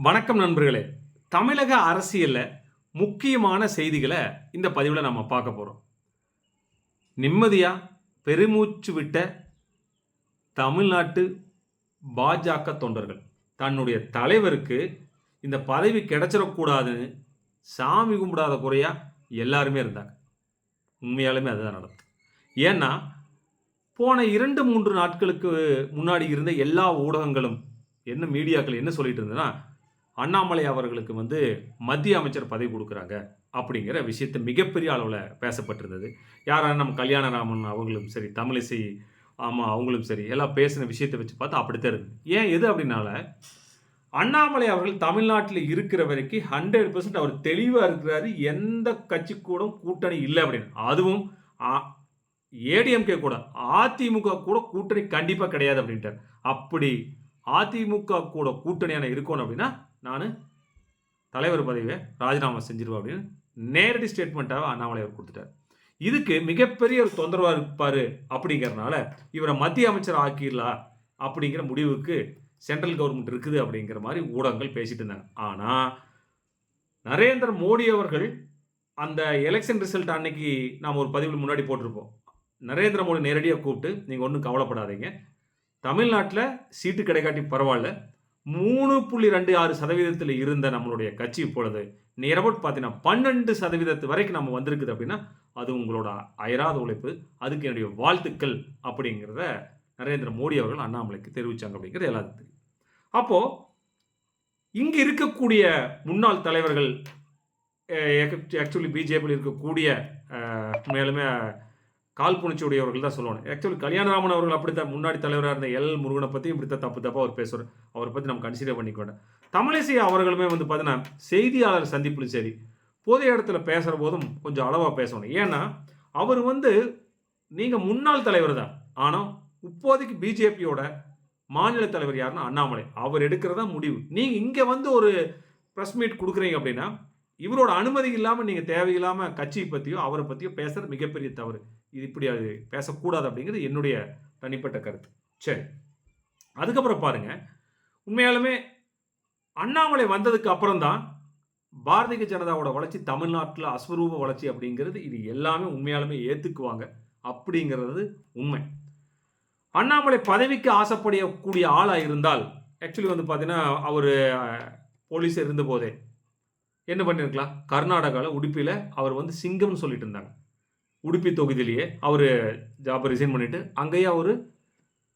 வணக்கம் நண்பர்களே. தமிழக அரசியல்ல முக்கியமான செய்திகள இந்த பதிவுல நம்ம பார்க்க போறோம். நிம்மதியா பெருமூச்சு விட்ட தமிழ்நாட்டு பாஜக தொண்டர்கள் தன்னுடைய தலைவருக்கு இந்த பதவி கிடைச்சிடக்கூடாதுன்னு சாமி கும்பிடாத குறையா எல்லாருமே இருந்தாங்க. உண்மையாலுமே அதுதான் நடந்தது. ஏன்னா, போன 2, 3 நாட்களுக்கு முன்னாடி இருந்த எல்லா ஊடகங்களும் மீடியாக்கள் என்ன சொல்லிட்டு இருந்ததுன்னா, அண்ணாமலை அவர்களுக்கு மத்திய அமைச்சர் பதவி குடுக்குறாங்க அப்படிங்கிற விஷயத்த மிகப்பெரிய அளவுல பேசப்பட்டிருந்தது. யாரான நம்ம கல்யாணராமன் அவங்களும் சரி, தமிழிசை அவங்களும் சரி, எல்லாம் பேசின விஷயத்த வச்சு பார்த்தா அப்படித்தான் இருக்கு. ஏன் எது அப்படின்னால, அண்ணாமலை அவர்கள் தமிழ்நாட்டில இருக்கிற வரைக்கும் 100% அவர் தெளிவா இருக்கிறாரு. எந்த கட்சி கூடயும் கூட்டணி இல்ல அப்படின்னு. அதுவும் அ ஏடிஎம்கே கூட, அதிமுக கூட கூட்டணி கண்டிப்பா கிடையாது அப்படின்ட்டார். அப்படி அதிமுக கூட கூட்டணியான இருக்கணும் அப்படின்னா, நானு தலைவர் பதவிய ராஜினாமா செஞ்சிருவேன் அப்படின்னு நேரடி ஸ்டேட்மெண்ட்டாவ அண்ணாமலை அவர் குடுத்துட்டார். இதுக்கு மிகப்பெரிய ஒரு தொந்தரவா இருப்பாரு அப்படிங்கிறனால, இவர மத்திய அமைச்சர் ஆக்கிரலாம் அப்படிங்கிற முடிவுக்கு சென்ட்ரல் கவர்ன்மென்ட் இருக்குது அப்படிங்கிற மாரி ஊடகங்கள் பேசிட்டு இருந்தாங்க. ஆனா, நரேந்திர மோடி அவர்கள் அந்த எலக்ஷன் ரிசல்ட் அன்னைக்கு நாம ஒரு பதிவுல முன்னாடி போட்டிருப்போம். நரேந்திர மோடி நேரடியா கூப்பிட்டு, நீங்க ஒண்ணும் கவலைப்படாதீங்க. தமிழ்நாட்டுல சீட்டு கிடைக்காட்டி பரவால்ல. 3.26% இருந்த நம்மளுடைய கட்சி இப்பொழுது நியர் அபௌட் பார்த்தீங்கன்னா 12% வரைக்கும் நம்ம வந்திருக்குது அப்படின்னா, அது உங்களோட அயராத உழைப்பு. அதுக்கு என்னுடைய வாழ்த்துக்கள் அப்படிங்கிறத நரேந்திர மோடி அவர்கள் அண்ணாமலைக்கு தெரிவிச்சாங்க அப்படிங்கிறது எல்லாத்துக்கும் தெரியும். அப்போ இங்க இருக்கக்கூடிய முன்னாள் தலைவர்கள் ஆக்சுவலி பிஜேபியில் இருக்கக்கூடிய மேலுமே காழ்ப்புணர்ச்சியுடையவர்கள் தான் சொல்லணும். ஆக்சுவலி கல்யாணராமன் அவர்கள் அப்படித்தான் முன்னாடி தலைவராக இருந்த எல் முருகனை பற்றியும் இப்படித்தான் தப்பா அவர் பேசுவார். அவரை பற்றி நம்ம கன்சிடர் பண்ணிக்கொண்டேன். தமிழிசை அவர்களுமே பார்த்தீங்கன்னா செய்தியாளர் சந்திப்பிலும் சரி, பொது இடத்துல பேசுகிற போதும் கொஞ்சம் அளவாக பேசணும். ஏன்னா அவர் நீங்கள் முன்னாள் தலைவர் தான். ஆனால் இப்போதைக்கு பிஜேபியோட மாநில தலைவர் யாருன்னா அண்ணாமலை. அவர் எடுக்கிறதா முடிவு. நீங்கள் இங்கே ஒரு ப்ரெஸ் மீட் கொடுக்குறீங்க அப்படின்னா, இவரோட அனுமதி இல்லாமல் நீங்கள் தேவையில்லாமல் கட்சியை பற்றியோ அவரை பற்றியோ பேசுறது மிகப்பெரிய தவறு. இது இப்படி அது பேசக்கூடாது அப்படிங்கிறது என்னுடைய தனிப்பட்ட கருத்து. சரி, அதுக்கப்புறம் பாருங்க, உண்மையாலுமே அண்ணாமலை வந்ததுக்கு அப்புறம் தான் பாரதிய ஜனதாவோட வளர்ச்சி தமிழ்நாட்டில் அஸ்வரூப வளர்ச்சி அப்படிங்கிறது இது எல்லாமே உண்மையாலுமே ஏற்றுக்குவாங்க அப்படிங்கிறது உண்மை. அண்ணாமலை பதவிக்கு ஆசைப்படக்கூடிய ஆளாக இருந்தால் ஆக்சுவலி பார்த்தீங்கன்னா அவர் போலீஸ் இருந்த போதே என்ன பண்ணியிருக்கலாம், கர்நாடகாவில் உடுப்பியில் அவர் சிங்கம்னு சொல்லிட்டு இருந்தாங்க. உடுப்பி தொகுதியிலேயே அவர் ஜாப் ரிசைன் பண்ணிவிட்டு அங்கேயே அவர்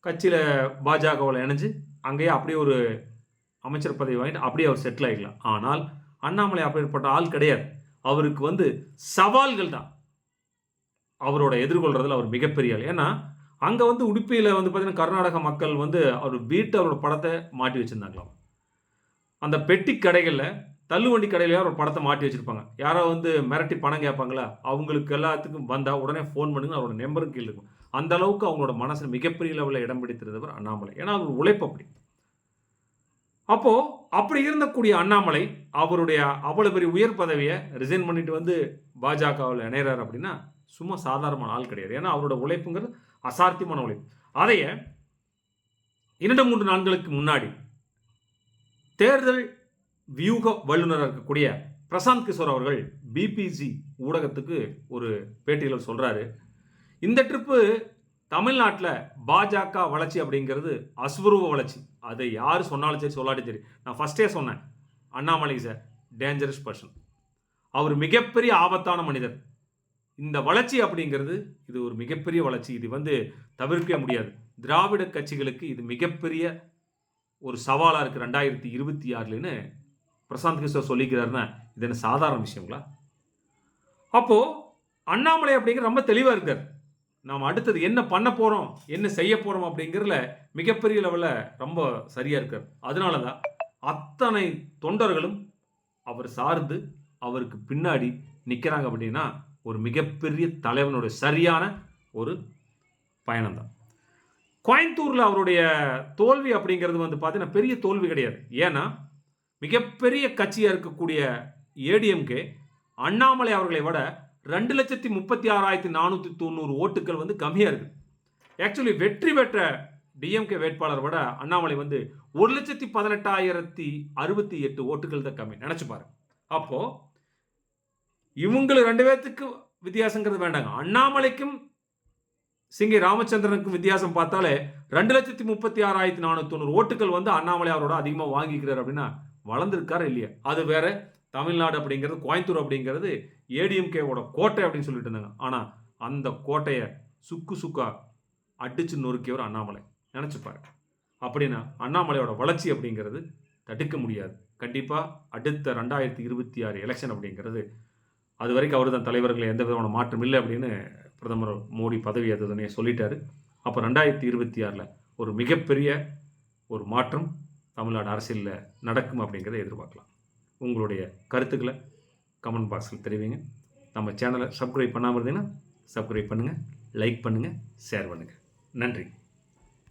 கட்சியில் பாஜகவில் இணைஞ்சு அங்கேயே அப்படியே ஒரு அமைச்சர் பதவி வாங்கிட்டு அப்படியே அவர் செட்டில் ஆகிக்கலாம். ஆனால் அண்ணாமலை அப்படிப்பட்ட ஆள் கிடையாது. அவருக்கு சவால்கள் தான் அவரோட எதிர்கொள்றதுல அவர் மிகப்பெரிய ஆள். ஏன்னா அங்கே உடுப்பியில் பார்த்தீங்கன்னா கர்நாடக மக்கள் அவர் வீட்டை அவரோட படத்தை மாட்டி வச்சுருந்தாங்களாம். அந்த பெட்டி கடைகளில் தள்ளுவண்டி கடையிலேயே ஒரு படத்தை மாட்டி வச்சிருப்பாங்க. யாரோ மிரட்டி பணம் கேட்பாங்களா, அவங்களுக்கு எல்லாத்துக்கும் வந்தால் உடனே ஃபோன் பண்ணுங்க, அவரோட நம்பரும் கீழே இருக்கும். அந்த அளவுக்கு அவங்களோட மனசில் மிகப்பெரிய லெவலில் இடம் பிடித்திருந்தவர் அண்ணாமலை. ஏன்னா அவர் உழைப்பு அப்படி. அப்போ அப்படி இருந்தக்கூடிய அண்ணாமலை அவருடைய அவ்வளவு பெரிய உயர் பதவியை ரிசைன் பண்ணிட்டு பாஜகவில் இணைகிறார் அப்படின்னா சும்மா சாதாரணமான ஆள் கிடையாது. ஏன்னா அவரோட உழைப்புங்கிறது அசாத்தியமான உழைப்பு. அதைய 2, 3 நாட்களுக்கு முன்னாடி தேர்தல் வியூக வல்லுநராக இருக்கக்கூடிய பிரசாந்த் கிஷோர் அவர்கள் பிபிசி ஊடகத்துக்கு ஒரு பேட்டியில் சொல்றாரு, இந்த ட்ரிப்பு தமிழ்நாட்டில் பாஜக வளர்ச்சி அப்படிங்கிறது அஸ்வரூப வளர்ச்சி. அதை யார் சொன்னாலும் சரி சொல்லாட்டி சரி, நான் ஃபர்ஸ்டே சொன்னேன், Annamalai is a dangerous person. அவர் மிகப்பெரிய ஆபத்தான மனிதர். இந்த வளர்ச்சி அப்படிங்கிறது இது ஒரு மிகப்பெரிய வளர்ச்சி. இது தவிர்க்கவே முடியாது. திராவிட கட்சிகளுக்கு இது மிகப்பெரிய ஒரு சவாலாக இருக்குது 2026ன்னு பிரசாந்த் கிஷோர் சொல்லிக்கிறாருன்னா இது என்ன சாதாரண விஷயங்களா? அப்போ அண்ணாமலை அப்படிங்கிற ரொம்ப தெளிவாக இருக்கார். நாம் அடுத்தது என்ன பண்ண போகிறோம், என்ன செய்ய போகிறோம் அப்படிங்கிறதுல மிகப்பெரிய லெவலில் ரொம்ப சரியாக இருக்கார். அதனால தான் அத்தனை தொண்டர்களும் அவர் சார்ந்து அவருக்கு பின்னாடி நிற்கிறாங்க. அப்படின்னா ஒரு மிகப்பெரிய தலைவனுடைய சரியான ஒரு பயணம் தான். கோயம்புத்தூரில் அவருடைய தோல்வி அப்படிங்கிறது பார்த்தீங்கன்னா பெரிய தோல்வி கிடையாது. ஏன்னா மிகப்பெரிய கட்சியாக இருக்கக்கூடிய ஏடிஎம்கே அண்ணாமலை அவர்களை விட 2,36,490 ஓட்டுகள் கம்மியாக இருக்குது. ஆக்சுவலி வெற்றி பெற்ற டிஎம்கே வேட்பாளர் விட அண்ணாமலை வந்து 1,18,068 ஓட்டுகள் தான் கம்மி. நினைச்சு பாருங்க. அப்போ இவங்களுக்கு 2 பேத்துக்கு வித்தியாசங்கிறது வேண்டாங்க. அண்ணாமலைக்கும் சிங்கை ராமச்சந்திரனுக்கும் வித்தியாசம் பார்த்தாலே 2,36,490 ஓட்டுகள் வந்து அண்ணாமலை அவரோட அதிகமா வாங்கிக்கிறார் அப்படின்னா வளர்ந்துருக்காரா இல்லையா? அது வேற. தமிழ்நாடு அப்படிங்கிறது, கோயம்புத்தூர் அப்படிங்கிறது ஏடிஎம்கேவோட கோட்டை அப்படின்னு சொல்லிட்டு இருந்தாங்க. ஆனா அந்த கோட்டையை சுக்கா அடிச்சு நொறுக்கியவர் அண்ணாமலை. நினைச்சு பாருங்க. அப்படின்னா அண்ணாமலையோட வளர்ச்சி அப்படிங்கிறது தடுக்க முடியாது. கண்டிப்பா அடுத்த 2026 எலெக்ஷன் அப்படிங்கிறது அது வரைக்கும் அவர் தான் தலைவர்கள், எந்த விதமான மாற்றம் இல்லை அப்படின்னு பிரதமர் மோடி பதவி ஏற்றதுனே சொல்லிட்டாரு. அப்போ 2026 ஒரு மிகப்பெரிய ஒரு மாற்றம் தமிழ்நாடு அரசியலில் நடக்கும் அப்படிங்கிறத எதிர்பார்க்கலாம். உங்களுடைய கருத்துக்களை கமெண்ட் பாக்ஸில் தெரிவிங்க. நம்ம சேனலை சப்ஸ்கிரைப் பண்ணாமல் இருந்தீங்கன்னா சப்ஸ்கிரைப் பண்ணுங்கள், லைக் பண்ணுங்கள், ஷேர் பண்ணுங்கள். நன்றி.